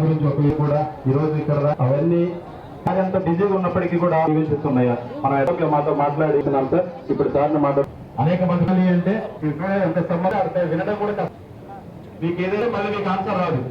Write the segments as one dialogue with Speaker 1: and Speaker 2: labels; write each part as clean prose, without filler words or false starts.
Speaker 1: గురించి ఒక కూడా ఈరోజు ఇక్కడ అవన్నీ ఎంత బిజీగా ఉన్నప్పటికీ కూడా చూపిస్తున్నాయా మనం ఎక్కడ మాతో మాట్లాడుతున్నాం సార్. ఇప్పుడు సార్ని మాట్లాడు అనేక మంది అంటే ఎంత సమ్మగా అంటే వినడం కూడా కష్టం. మీకు ఏదైనా మళ్ళీ మీకు ఆన్సర్ రాదు.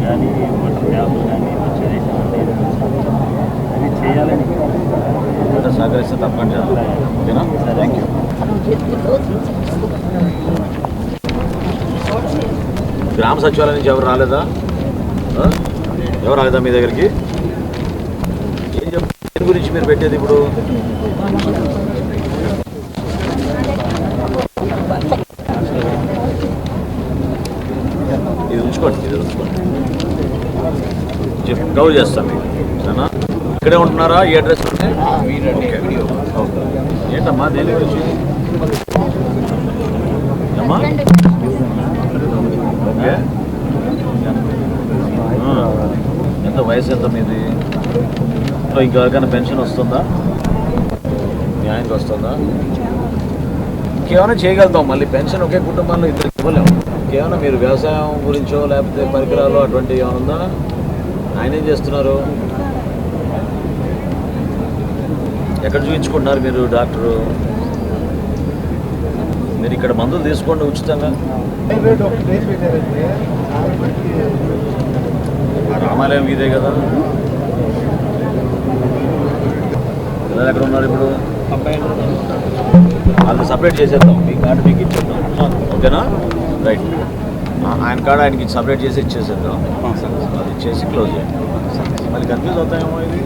Speaker 2: కానీ వాటర్ ట్యాప్లు కానీ అవి చేయాలని సహకరిస్తే తప్పకుండా ఓకేనా. Thank you. గ్రామ సచివాలయం నుంచి ఎవరు రాలేదా? ఎవరు రాలేదా మీ దగ్గరికి? ఏం దేని గురించి మీరు పెట్టేది ఇప్పుడు? ఇది ఉంచుకోండి, కవర్ చేస్తాం మీకు సరేనా. ఇక్కడే ఉంటున్నారా? ఈ అడ్రస్ ఏంటమ్మా దేని గురించి అమ్మా? ఓకే, ఎంత వయసు ఎంత మీది? ఇంకెవరికైనా పెన్షన్ వస్తుందా? మీ ఆయనకి వస్తుందా? ఇంకేమైనా చేయగలుగుతాం. మళ్ళీ పెన్షన్ ఒకే కుటుంబంలో ఇద్దరికి ఇవ్వలేము. ఇంకేమైనా మీరు వ్యవసాయం గురించో లేకపోతే పరికరాలు అటువంటి ఏమైనా ఉందా? ఆయన ఏం చేస్తున్నారు? ఎక్కడ చూపించుకుంటున్నారు మీరు డాక్టరు? మీరు ఇక్కడ మందులు తీసుకోండి ఉచితంగా. రామాలయం ఇదే కదా. పిల్లలు ఎక్కడ ఉన్నారు ఇప్పుడు? అది సపరేట్ చేసేద్దాం. మీ కార్డు మీకు ఇచ్చేద్దాం ఓకేనా. రైట్, ఆయన కార్డు ఆయనకి సపరేట్ చేసి ఇచ్చేసేద్దాం. అది ఇచ్చేసి క్లోజ్ చేయండి. మళ్ళీ కన్ఫ్యూజ్ అవుతాయేమో ఇది.